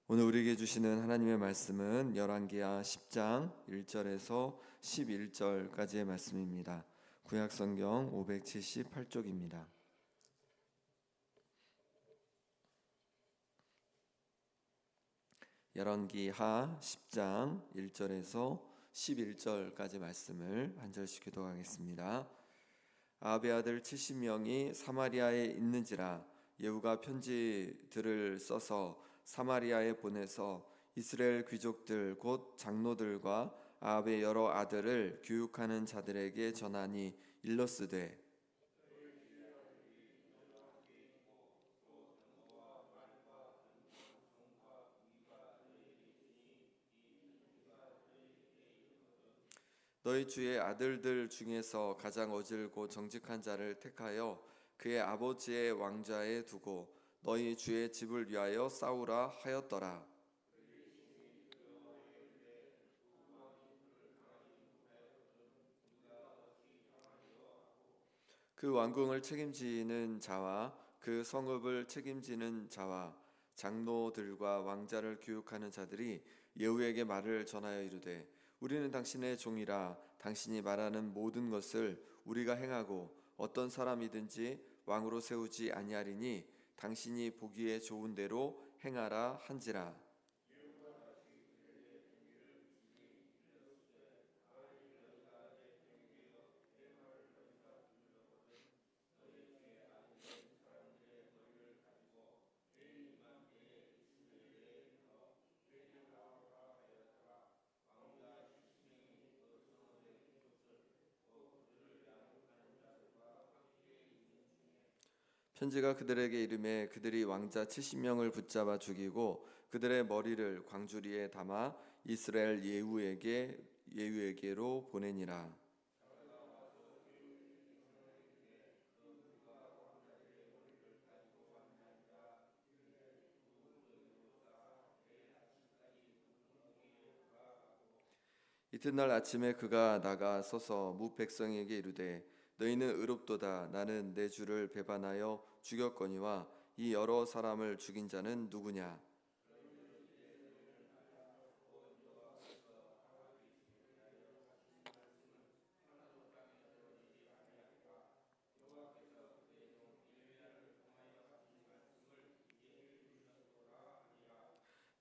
오늘 우리에게 주시는 하나님의 말씀은 열왕기하 10장 1절에서 11절까지의 말씀입니다. 구약성경 578쪽입니다. 열왕기하 10장 1절에서 11절까지 말씀을 한 절씩 기도하겠습니다. 아합의 아들 70명이 사마리아에 있는지라 예후가 편지들을 써서 사마리아에 보내서 이스라엘 귀족들 곧 장로들과 아합의 여러 아들을 교육하는 자들에게 전하니 일러스되 너희 주의 아들들 중에서 가장 어질고 정직한 자를 택하여 그의 아버지의 왕좌에 두고 너희 주의 집을 위하여 싸우라 하였더라. 그 왕궁을 책임지는 자와 그 성읍을 책임지는 자와 장로들과 왕자를 교육하는 자들이 예후에게 말을 전하여 이르되 우리는 당신의 종이라 당신이 말하는 모든 것을 우리가 행하고 어떤 사람이든지 왕으로 세우지 아니하리니 당신이 보기에 좋은 대로 행하라 한지라. 편지가 그들에게 이름에 그들이 왕자 70명을 붙잡아 죽이고 그들의 머리를 광주리에 담아 이스라엘 예후에게로 보내니라. 이튿날 아침에 그가 나가 서서 무 백성에게 이르되 너희는 의롭도다. 나는 내 주를 배반하여 죽였거니와 이 여러 사람을 죽인 자는 누구냐?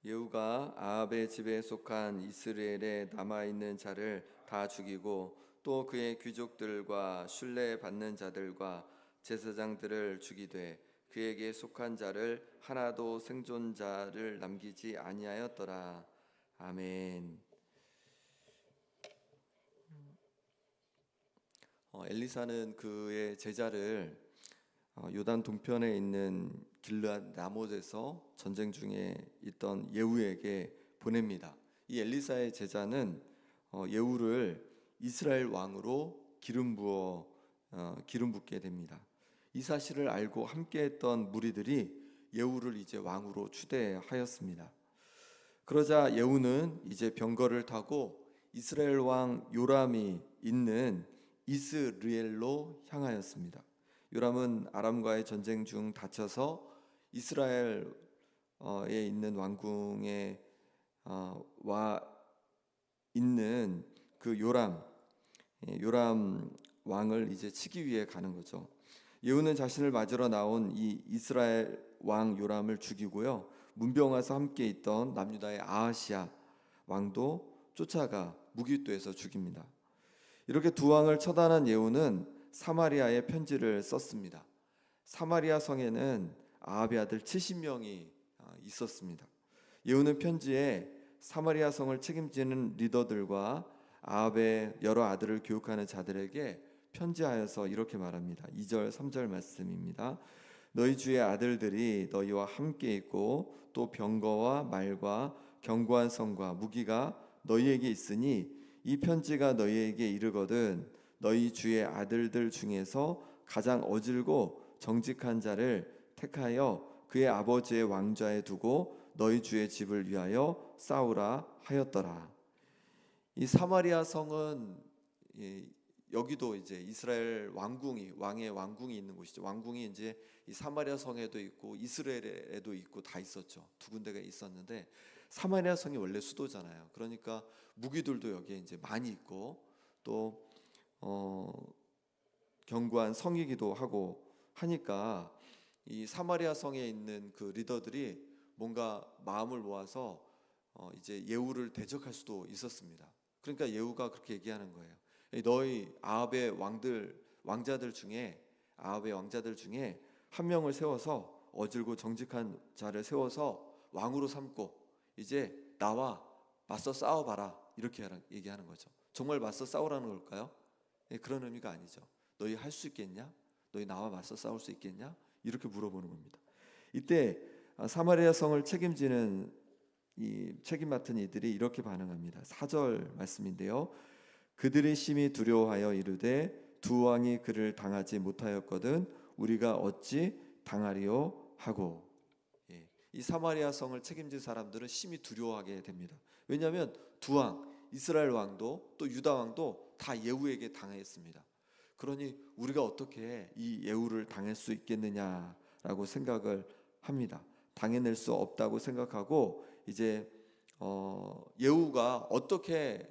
예후가 아합의 집에 속한 이스라엘에 남아 있는 자를 다 죽이고 또 그의 귀족들과 순례받는 자들과 제사장들을 죽이되 그에게 속한 자를 하나도 생존자를 남기지 아니하였더라. 아멘. 엘리사는 그의 제자를 요단 동편에 있는 길르앗 라못에서 전쟁 중에 있던 예후에게 보냅니다. 이 엘리사의 제자는 예후를 이스라엘 왕으로 기름 붓게 됩니다. 이 사실을 알고 함께했던 무리들이 예후를 이제 왕으로 추대하였습니다. 그러자 예후는 이제 병거를 타고 이스라엘 왕 요람이 있는 이스르엘로 향하였습니다. 요람은 아람과의 전쟁 중 다쳐서 이스라엘에 있는 왕궁에 와 있는 그 요람 왕을 이제 치기 위해 가는 거죠. 예후는 자신을 맞으러 나온 이 이스라엘 왕 요람을 죽이고요. 문병와서 함께 있던 남유다의 아하시아 왕도 쫓아가 무기토에서 죽입니다. 이렇게 두 왕을 처단한 예후는 사마리아에 편지를 썼습니다. 사마리아 성에는 아합의 아들 70명이 있었습니다. 예후는 편지에 사마리아 성을 책임지는 리더들과 아합의 여러 아들을 교육하는 자들에게 편지하여서 이렇게 말합니다. 2절 3절 말씀입니다. 너희 주의 아들들이 너희와 함께 있고 또 병거와 말과 견고한 성과 무기가 너희에게 있으니 이 편지가 너희에게 이르거든 너희 주의 아들들 중에서 가장 어질고 정직한 자를 택하여 그의 아버지의 왕좌에 두고 너희 주의 집을 위하여 싸우라 하였더라. 이 사마리아 성은 여기도 이제 이스라엘 왕의 왕궁이 있는 곳이죠. 왕궁이 이제 이 사마리아 성에도 있고 이스라엘에도 있고 다 있었죠. 두 군데가 있었는데 사마리아 성이 원래 수도잖아요. 그러니까 무기들도 여기에 이제 많이 있고 또 견고한 성이기도 하고 하니까 이 사마리아 성에 있는 그 리더들이 뭔가 마음을 모아서 이제 예후를 대적할 수도 있었습니다. 그러니까 예후가 그렇게 얘기하는 거예요. 너희 아합의 왕자들 중에 한 명을 세워서 어질고 정직한 자를 세워서 왕으로 삼고 이제 나와 맞서 싸워봐라 이렇게 얘기하는 거죠. 정말 맞서 싸우라는 걸까요? 그런 의미가 아니죠. 너희 할 수 있겠냐? 너희 나와 맞서 싸울 수 있겠냐? 이렇게 물어보는 겁니다. 이때 사마리아 성을 책임 맡은 이들이 이렇게 반응합니다. 4절 말씀인데요. 그들이 심히 두려워하여 이르되 두 왕이 그를 당하지 못하였거든 우리가 어찌 당하리요 하고. 이 사마리아 성을 책임진 사람들은 심히 두려워하게 됩니다. 왜냐하면 두 왕, 이스라엘 왕도 또 유다 왕도 다 예후에게 당했습니다. 그러니 우리가 어떻게 이 예후를 당할 수 있겠느냐라고 생각을 합니다. 당해낼 수 없다고 생각하고 이제 예후가 어떻게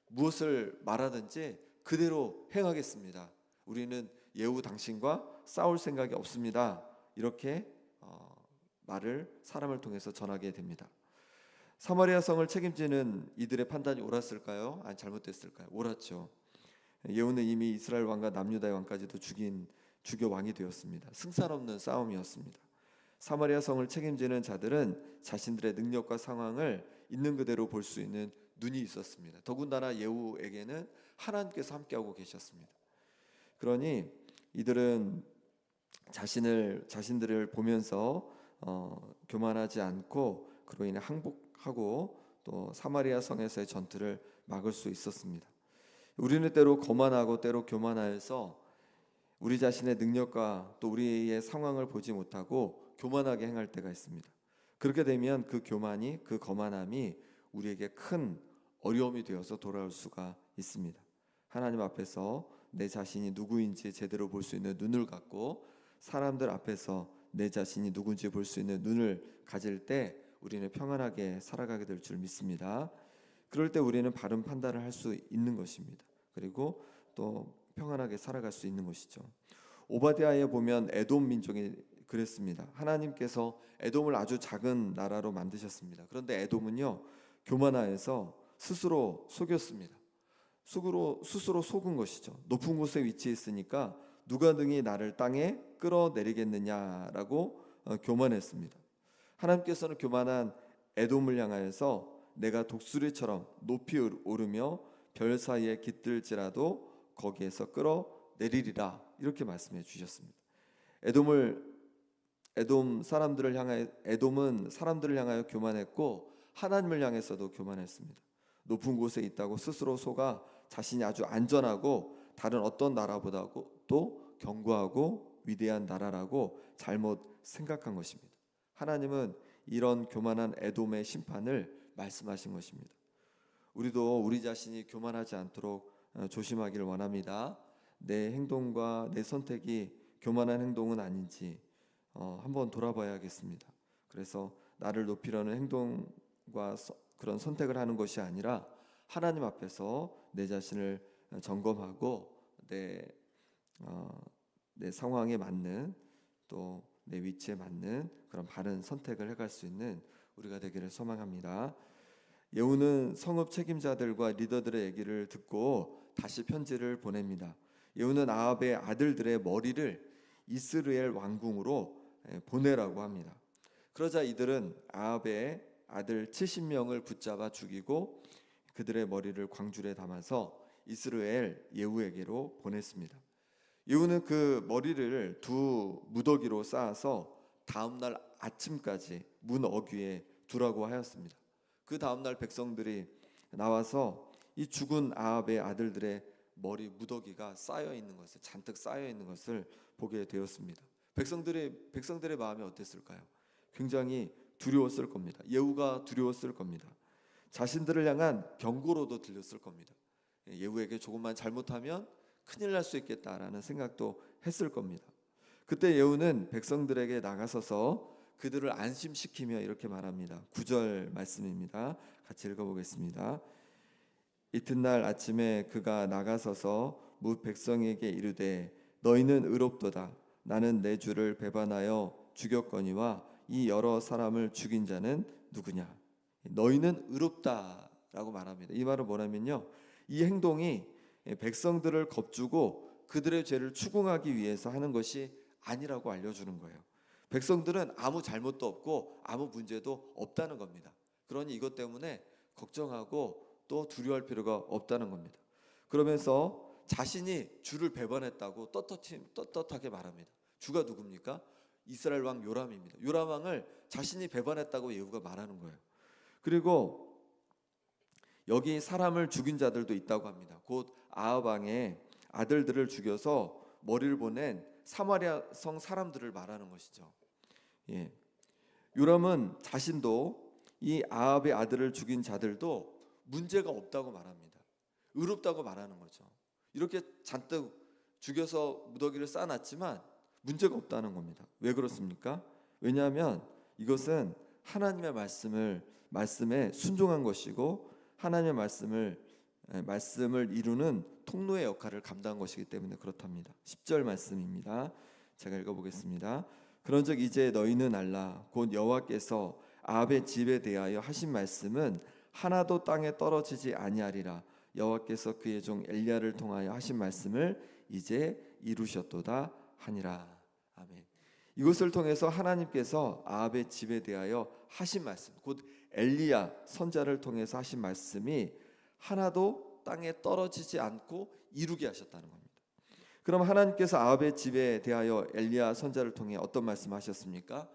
무엇을 말하든지 그대로 행하겠습니다. 우리는 예후 당신과 싸울 생각이 없습니다. 이렇게 사람을 통해서 전하게 됩니다. 사마리아 성을 책임지는 이들의 판단이 옳았을까요? 아니 잘못됐을까요? 옳았죠. 예후는 이미 이스라엘 왕과 남유다의 왕까지도 죽여 왕이 되었습니다. 승산 없는 싸움이었습니다. 사마리아 성을 책임지는 자들은 자신들의 능력과 상황을 있는 그대로 볼 수 있는 눈이 있었습니다. 더군다나 예후에게는 하나님께서 함께하고 계셨습니다. 그러니 이들은 자신들을 보면서 교만하지 않고 그로 인해 항복하고 또 사마리아 성에서의 전투를 막을 수 있었습니다. 우리는 때로 거만하고 때로 교만하여서 우리 자신의 능력과 또 우리의 상황을 보지 못하고 교만하게 행할 때가 있습니다. 그렇게 되면 그 거만함이 우리에게 큰 어려움이 되어서 돌아올 수가 있습니다. 하나님 앞에서 내 자신이 누구인지 제대로 볼 수 있는 눈을 갖고 사람들 앞에서 내 자신이 누군지 볼 수 있는 눈을 가질 때 우리는 평안하게 살아가게 될 줄 믿습니다. 그럴 때 우리는 바른 판단을 할 수 있는 것입니다. 그리고 또 평안하게 살아갈 수 있는 것이죠. 오바댜에 보면 에돔 민족이 그랬습니다. 하나님께서 에돔을 아주 작은 나라로 만드셨습니다. 그런데 에돔은요 교만하여서 스스로 속였습니다. 스스로 속은 것이죠. 높은 곳에 위치했으니까 누가 능히 나를 땅에 끌어내리겠느냐라고 교만했습니다. 하나님께서는 교만한 에돔을 향하여서 내가 독수리처럼 높이 오르며 별 사이에 깃들지라도 거기에서 끌어내리리라 이렇게 말씀해 주셨습니다. 에돔은 사람들을 향하여 교만했고 하나님을 향해서도 교만했습니다. 높은 곳에 있다고 스스로 속아 자신이 아주 안전하고 다른 어떤 나라보다도 또 견고하고 위대한 나라라고 잘못 생각한 것입니다. 하나님은 이런 교만한 에돔의 심판을 말씀하신 것입니다. 우리도 우리 자신이 교만하지 않도록 조심하기를 원합니다. 내 행동과 내 선택이 교만한 행동은 아닌지 한번 돌아봐야겠습니다. 그래서 나를 높이려는 행동과 그런 선택을 하는 것이 아니라 하나님 앞에서 내 자신을 점검하고 내 상황에 맞는 또 내 위치에 맞는 그런 바른 선택을 해갈 수 있는 우리가 되기를 소망합니다. 예후는 성읍 책임자들과 리더들의 얘기를 듣고 다시 편지를 보냅니다. 예후는 아합의 아들들의 머리를 이스라엘 왕궁으로 보내라고 합니다. 그러자 이들은 아합의 아들 70명을 붙잡아 죽이고 그들의 머리를 광줄에 담아서 이스라엘 예후에게로 보냈습니다. 예후는 그 머리를 두 무더기로 쌓아서 다음날 아침까지 문 어귀에 두라고 하였습니다. 그 다음날 백성들이 나와서 이 죽은 아합의 아들들의 머리 무더기가 잔뜩 쌓여 있는 것을 보게 되었습니다. 백성들의 마음이 어땠을까요? 굉장히 두려웠을 겁니다. 예후가 두려웠을 겁니다. 자신들을 향한 경고로도 들렸을 겁니다. 예후에게 조금만 잘못하면 큰일 날 수 있겠다라는 생각도 했을 겁니다. 그때 예후는 백성들에게 나가서서 그들을 안심시키며 이렇게 말합니다. 9절 말씀입니다. 같이 읽어보겠습니다. 이튿날 아침에 그가 나가서서 뭇 백성에게 이르되 너희는 의롭도다. 나는 내 주를 배반하여 죽였거니와 이 여러 사람을 죽인 자는 누구냐. 너희는 의롭다라고 말합니다. 이 말은 뭐냐면요, 이 행동이 백성들을 겁주고 그들의 죄를 추궁하기 위해서 하는 것이 아니라고 알려주는 거예요. 백성들은 아무 잘못도 없고 아무 문제도 없다는 겁니다. 그러니 이것 때문에 걱정하고 또 두려워할 필요가 없다는 겁니다. 그러면서 자신이 주를 배반했다고 떳떳하게 말합니다. 주가 누굽니까? 이스라엘 왕 요람입니다. 요람 왕을 자신이 배반했다고 예후가 말하는 거예요. 그리고 여기 사람을 죽인 자들도 있다고 합니다. 곧 아합 왕의 아들들을 죽여서 머리를 보낸 사마리아 성 사람들을 말하는 것이죠. 예. 요람은 자신도 이 아합의 아들을 죽인 자들도 문제가 없다고 말합니다. 의롭다고 말하는 거죠. 이렇게 잔뜩 죽여서 무더기를 쌓아놨지만 문제가 없다는 겁니다. 왜 그렇습니까? 왜냐하면 이것은 하나님의 말씀에 순종한 것이고 하나님의 말씀을 이루는 통로의 역할을 감당한 것이기 때문에 그렇답니다. 10절 말씀입니다. 제가 읽어보겠습니다. 그런즉 이제 너희는 알라 곧 여호와께서 아합의 집에 대하여 하신 말씀은 하나도 땅에 떨어지지 아니하리라. 여호와께서 그의 종 엘리야를 통하여 하신 말씀을 이제 이루셨도다 하니라. 아멘. 이것을 통해서 하나님께서 아합의 집에 대하여 하신 말씀, 곧 엘리야 선자를 통해서 하신 말씀이 하나도 땅에 떨어지지 않고 이루게 하셨다는 겁니다. 그럼 하나님께서 아합의 집에 대하여 엘리야 선자를 통해 어떤 말씀하셨습니까?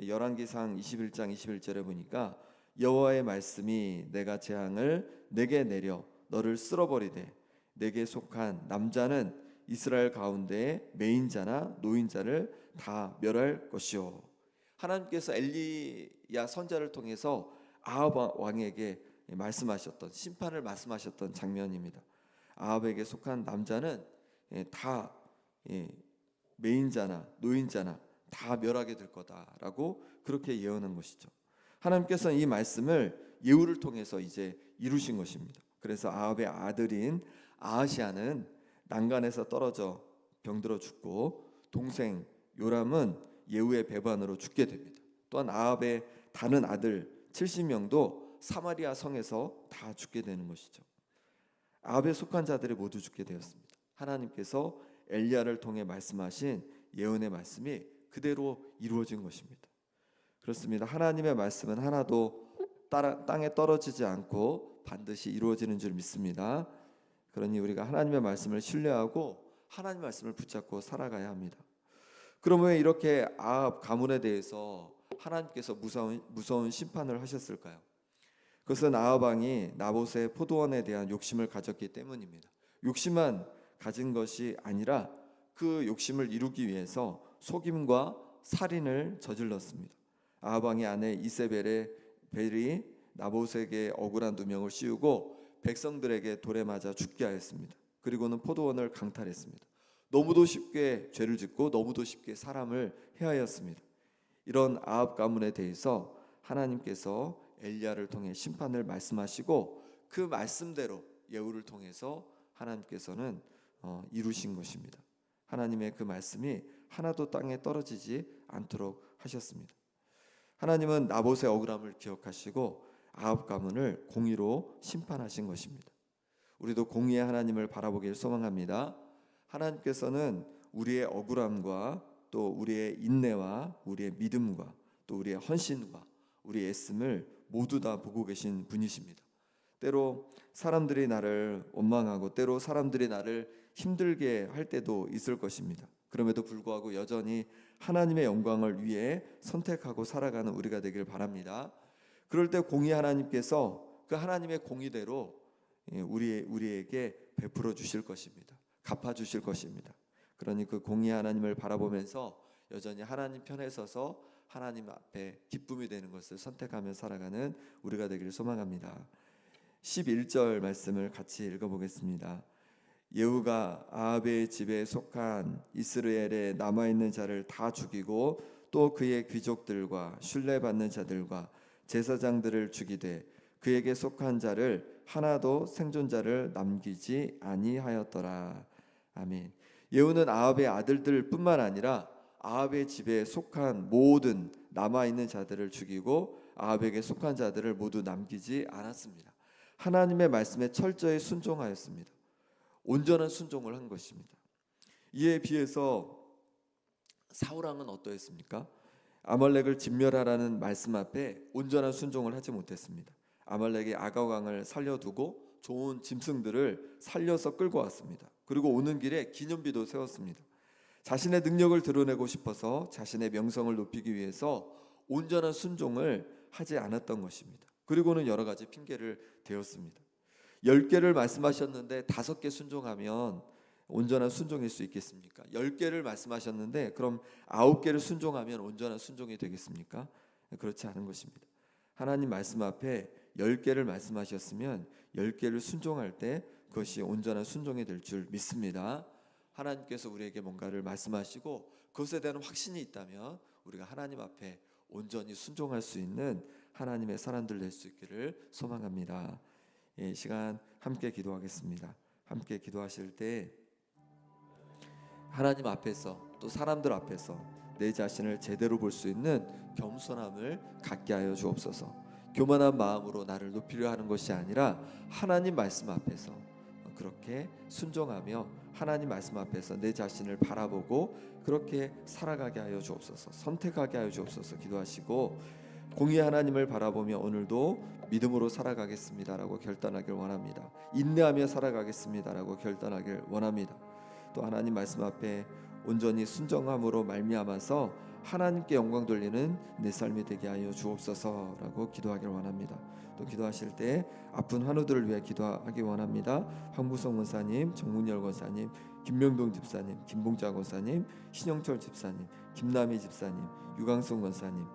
열왕기상 21장 21절에 보니까 여호와의 말씀이 내가 재앙을 내게 내려 너를 쓸어버리되 내게 속한 남자는 이스라엘 가운데에 매인자나 노인자를 다 멸할 것이요. 하나님께서 엘리야 선자를 통해서 아합 왕에게 말씀하셨던 심판을 말씀하셨던 장면입니다. 아합에게 속한 남자는 다 매인자나 노인자나 다 멸하게 될 거다라고 그렇게 예언한 것이죠. 하나님께서는 이 말씀을 예후를 통해서 이제 이루신 것입니다. 그래서 아합의 아들인 아하시아는 난간에서 떨어져 병들어 죽고 동생 요람은 예후의 배반으로 죽게 됩니다. 또한 아합의 다른 아들 70명도 사마리아 성에서 다 죽게 되는 것이죠. 아합에 속한 자들이 모두 죽게 되었습니다. 하나님께서 엘리야를 통해 말씀하신 예언의 말씀이 그대로 이루어진 것입니다. 그렇습니다. 하나님의 말씀은 하나도 땅에 떨어지지 않고 반드시 이루어지는 줄 믿습니다. 그러니 우리가 하나님의 말씀을 신뢰하고 하나님의 말씀을 붙잡고 살아가야 합니다. 그럼 왜 이렇게 아합 가문에 대해서 하나님께서 무서운 심판을 하셨을까요? 그것은 아합 왕이 나봇의 포도원에 대한 욕심을 가졌기 때문입니다. 욕심만 가진 것이 아니라 그 욕심을 이루기 위해서 속임과 살인을 저질렀습니다. 아합 왕의 아내 이세벨이 나봇에게 억울한 누명을 씌우고 백성들에게 돌에 맞아 죽게 하였습니다. 그리고는 포도원을 강탈했습니다. 너무도 쉽게 죄를 짓고 너무도 쉽게 사람을 해하였습니다. 이런 아합 가문에 대해서 하나님께서 엘리야를 통해 심판을 말씀하시고 그 말씀대로 예후를 통해서 하나님께서는 이루신 것입니다. 하나님의 그 말씀이 하나도 땅에 떨어지지 않도록 하셨습니다. 하나님은 나봇의 억울함을 기억하시고 아합 가문을 공의로 심판하신 것입니다. 우리도 공의의 하나님을 바라보길 소망합니다. 하나님께서는 우리의 억울함과 또 우리의 인내와 우리의 믿음과 또 우리의 헌신과 우리의 애씀을 모두 다 보고 계신 분이십니다. 때로 사람들이 나를 원망하고 때로 사람들이 나를 힘들게 할 때도 있을 것입니다. 그럼에도 불구하고 여전히 하나님의 영광을 위해 선택하고 살아가는 우리가 되길 바랍니다. 그럴 때 공의 하나님께서 그 하나님의 공의대로 우리에게 베풀어 주실 것입니다. 갚아 주실 것입니다. 그러니 그 공의 하나님을 바라보면서 여전히 하나님 편에 서서 하나님 앞에 기쁨이 되는 것을 선택하며 살아가는 우리가 되기를 소망합니다. 11절 말씀을 같이 읽어보겠습니다. 예후가 아합의 집에 속한 이스라엘에 남아있는 자를 다 죽이고 또 그의 귀족들과 순례받는 자들과 제사장들을 죽이되 그에게 속한 자를 하나도 생존자를 남기지 아니하였더라. 아멘. 예후는 아합의 아들들뿐만 아니라 아합의 집에 속한 모든 남아있는 자들을 죽이고 아합에게 속한 자들을 모두 남기지 않았습니다. 하나님의 말씀에 철저히 순종하였습니다. 온전한 순종을 한 것입니다. 이에 비해서 사울왕은 어떠했습니까? 아말렉을 진멸하라는 말씀 앞에 온전한 순종을 하지 못했습니다. 아말렉이 아각 왕을 살려두고 좋은 짐승들을 살려서 끌고 왔습니다. 그리고 오는 길에 기념비도 세웠습니다. 자신의 능력을 드러내고 싶어서 자신의 명성을 높이기 위해서 온전한 순종을 하지 않았던 것입니다. 그리고는 여러 가지 핑계를 대었습니다. 10개를 말씀하셨는데 5개 순종하면 온전한 순종일 수 있겠습니까? 10개를 말씀하셨는데 그럼 9개를 순종하면 온전한 순종이 되겠습니까? 그렇지 않은 것입니다. 하나님 말씀 앞에 10개를 말씀하셨으면 10개를 순종할 때 그것이 온전한 순종이 될 줄 믿습니다. 하나님께서 우리에게 뭔가를 말씀하시고 그것에 대한 확신이 있다면 우리가 하나님 앞에 온전히 순종할 수 있는 하나님의 사람들 될 수 있기를 소망합니다. 이 시간 함께 기도하겠습니다. 함께 기도하실 때 하나님 앞에서 또 사람들 앞에서 내 자신을 제대로 볼 수 있는 겸손함을 갖게 하여 주옵소서. 교만한 마음으로 나를 높이려 하는 것이 아니라 하나님 말씀 앞에서 그렇게 순종하며 하나님 말씀 앞에서 내 자신을 바라보고 그렇게 살아가게 하여 주옵소서. 선택하게 하여 주옵소서. 기도하시고 공의 하나님을 바라보며 오늘도 믿음으로 살아가겠습니다라고 결단하길 원합니다. 인내하며 살아가겠습니다라고 결단하길 원합니다. 또 하나님 말씀 앞에 온전히 순종함으로 말미암아서 하나님께 영광 돌리는 내 삶이 되게 하여 주옵소서라고 기도하길 원합니다. 또 기도하실 때 아픈 환우들을 위해 기도하기 원합니다. 황부성 권사님, 정문열 권사님, 김명동 집사님, 김봉자 권사님, 신영철 집사님, 김남희 집사님, 유광성 권사님,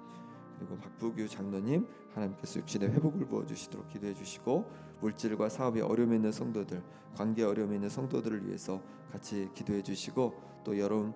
그리고 박부규 장로님, 하나님께서 육신의 회복을 부어주시도록 기도해 주시고 물질과 사업에 어려움이 있는 성도들, 관계에 어려움이 있는 성도들을 위해서 같이 기도해 주시고 또 여름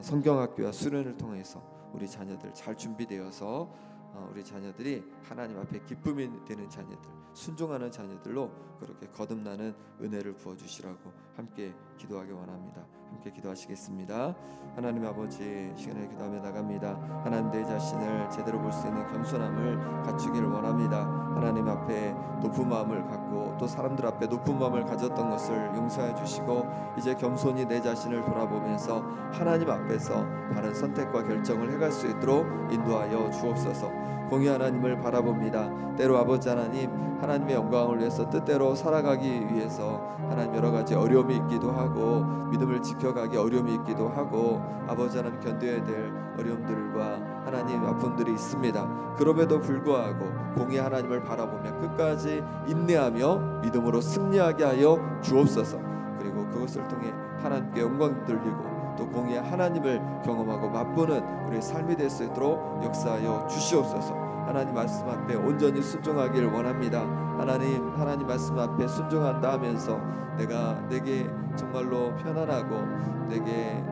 성경학교와 수련을 통해서 우리 자녀들 잘 준비되어서 우리 자녀들이 하나님 앞에 기쁨이 되는 자녀들, 순종하는 자녀들로 그렇게 거듭나는 은혜를 부어주시라고 함께 기도하기 원합니다. 함께 기도하시겠습니다. 하나님 아버지, 시간에 기도하며 나갑니다. 하나님 내 자신을 제대로 볼 수 있는 겸손함을 갖추기를 원합니다. 하나님 앞에 높은 마음을 갖고 또 사람들 앞에 높은 마음을 가졌던 것을 용서해 주시고 이제 겸손히 내 자신을 돌아보면서 하나님 앞에서 바른 선택과 결정을 해갈 수 있도록 인도하여 주옵소서. 공의 하나님을 바라봅니다. 때로 아버지 하나님, 하나님의 영광을 위해서 뜻대로 살아가기 위해서 하나님 여러 가지 어려움이 있기도 하고 믿음을 지켜가기 어려움이 있기도 하고 아버지 하나님 견뎌야 될 어려움들과 하나님 아픔들이 있습니다. 그럼에도 불구하고 공의 하나님을 바라보며 끝까지 인내하며 믿음으로 승리하게 하여 주옵소서. 그리고 그것을 통해 하나님께 영광 돌리고 또 공의 하나님을 경험하고 맛보는 우리의 삶이 될 수 있도록 역사하여 주시옵소서. 하나님 말씀 앞에 온전히 순종하기를 원합니다. 하나님 말씀 앞에 순종한다 하면서 내게 정말로 편안하고 내게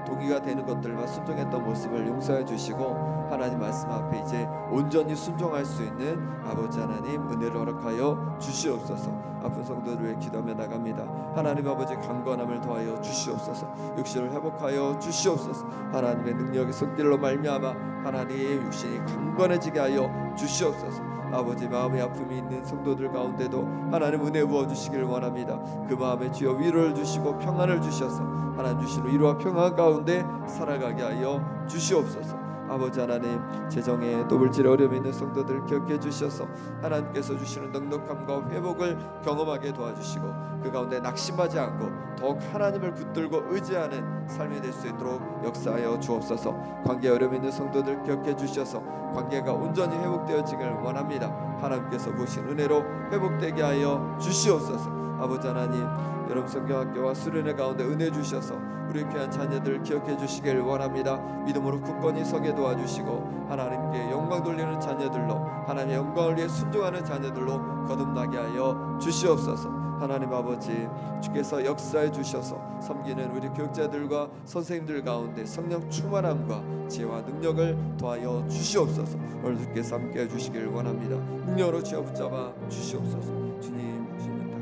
동의가 되는 것들만 순종했던 모습을 용서해 주시고 하나님 말씀 앞에 이제 온전히 순종할 수 있는 아버지 하나님 은혜를 허락하여 주시옵소서. 아픈 성도들을 위해 기도하며 나갑니다. 하나님 아버지 강건함을 더하여 주시옵소서. 육신을 회복하여 주시옵소서. 하나님의 능력의 손길로 말미암아 하나님 육신이 강건해지게 하여 주시옵소서. 아버지 마음의 아픔이 있는 성도들 가운데도 하나님 은혜 부어주시길 원합니다. 그 마음에 주여 위로를 주시고 평안을 주셔서 하나님 주시는 위로와 평안 가운데 살아가게 하여 주시옵소서. 아버지 하나님 재정에 또 물질에 어려움이 있는 성도들 기억해 주셔서 하나님께서 주시는 넉넉함과 회복을 경험하게 도와주시고 그 가운데 낙심하지 않고 더욱 하나님을 붙들고 의지하는 삶이 될 수 있도록 역사하여 주옵소서. 관계 어려움 있는 성도들 기억해 주셔서 관계가 온전히 회복되어지길 원합니다. 하나님께서 부으신 은혜로 회복되게 하여 주시옵소서. 아버지 하나님, 여러분 성경학교와 수련회 가운데 은혜 주셔서 우리 귀한 자녀들 기억해 주시길 원합니다. 믿음으로 굳건히 서게 도와주시고 하나님께 영광 돌리는 자녀들로, 하나님의 영광을 위해 순종하는 자녀들로 거듭나게 하여 주시옵소서. 하나님 아버지, 주께서 역사해 주셔서 섬기는 우리 교육자들과 선생님들 가운데 성령 충만함과 지혜와 능력을 더하여 주시옵소서. 오늘 주께서 함께 해주시길 원합니다. 능력으로 쥐어 붙잡아 주시옵소서. 주님 부탁합니다.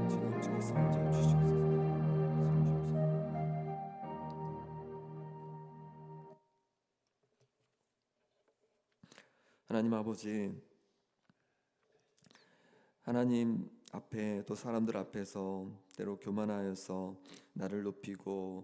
주님 주께서 먼저 주시옵소서. 하나님 아버지, 하나님 앞에 또 사람들 앞에서 때로 교만하여서 나를 높이고자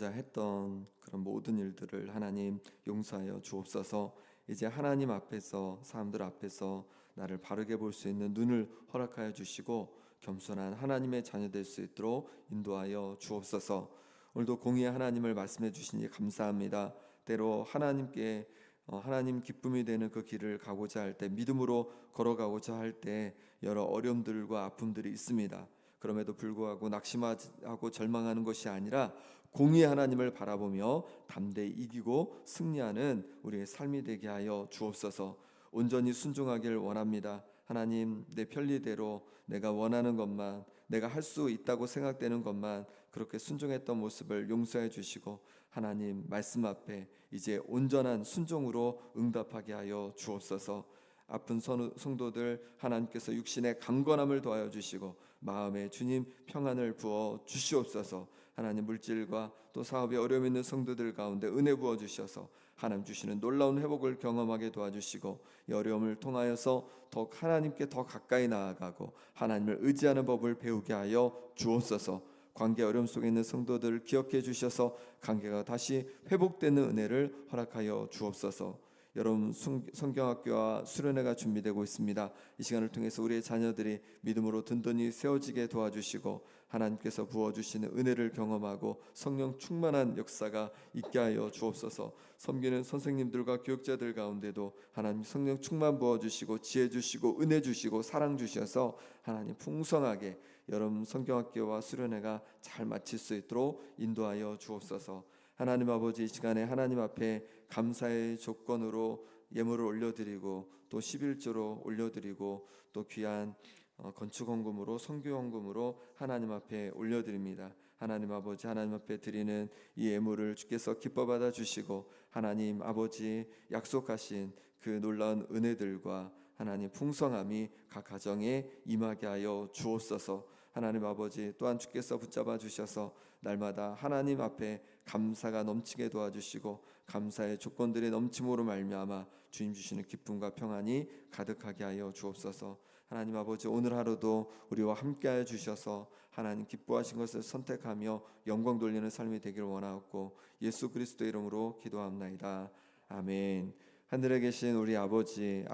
했던 그런 모든 일들을 하나님 용서하여 주옵소서. 이제 하나님 앞에서, 사람들 앞에서 나를 바르게 볼 수 있는 눈을 허락하여 주시고 겸손한 하나님의 자녀 될 수 있도록 인도하여 주옵소서. 오늘도 공의의 하나님을 말씀해 주시니 감사합니다. 때로 하나님께 하나님 기쁨이 되는 그 길을 가고자 할 때, 믿음으로 걸어가고자 할 때 여러 어려움들과 아픔들이 있습니다. 그럼에도 불구하고 낙심하고 절망하는 것이 아니라 공의의 하나님을 바라보며 담대히 이기고 승리하는 우리의 삶이 되게 하여 주옵소서. 온전히 순종하길 원합니다. 하나님, 내 편리대로 내가 원하는 것만, 내가 할 수 있다고 생각되는 것만 그렇게 순종했던 모습을 용서해 주시고 하나님 말씀 앞에 이제 온전한 순종으로 응답하게 하여 주옵소서. 아픈 성도들 하나님께서 육신의 강건함을 더하여 주시고 마음에 주님 평안을 부어 주시옵소서. 하나님 물질과 또 사업에 어려움 있는 성도들 가운데 은혜 부어 주셔서 하나님 주시는 놀라운 회복을 경험하게 도와주시고 이 어려움을 통하여서 더욱 하나님께 더 가까이 나아가고 하나님을 의지하는 법을 배우게 하여 주옵소서. 관계 어려움 속에 있는 성도들을 기억해 주셔서 관계가 다시 회복되는 은혜를 허락하여 주옵소서. 여러분 성경학교와 수련회가 준비되고 있습니다. 이 시간을 통해서 우리의 자녀들이 믿음으로 든든히 세워지게 도와주시고 하나님께서 부어주시는 은혜를 경험하고 성령 충만한 역사가 있게 하여 주옵소서. 섬기는 선생님들과 교육자들 가운데도 하나님 성령 충만 부어주시고 지혜 주시고 은혜 주시고 사랑 주셔서 하나님 풍성하게 여러분 성경학교와 수련회가 잘 마칠 수 있도록 인도하여 주옵소서. 하나님 아버지, 이 시간에 하나님 앞에 감사의 조건으로 예물을 올려드리고 또 11조로 올려드리고 또 귀한 건축헌금으로 선교헌금으로 하나님 앞에 올려드립니다. 하나님 아버지, 하나님 앞에 드리는 이 예물을 주께서 기뻐 받아 주시고 하나님 아버지 약속하신 그 놀라운 은혜들과 하나님 풍성함이 각 가정에 임하게 하여 주옵소서. 하나님 아버지, 또한 주께서 붙잡아 주셔서 날마다 하나님 앞에 감사가 넘치게 도와주시고 감사의 조건들이 넘침으로 말미암아 주님 주시는 기쁨과 평안이 가득하게 하여 주옵소서. 하나님 아버지, 오늘 하루도 우리와 함께하여 주셔서 하나님 기뻐하신 것을 선택하며 영광 돌리는 삶이 되기를 원하옵고 예수 그리스도의 이름으로 기도합나이다. 아멘. 하늘에 계신 우리 아버지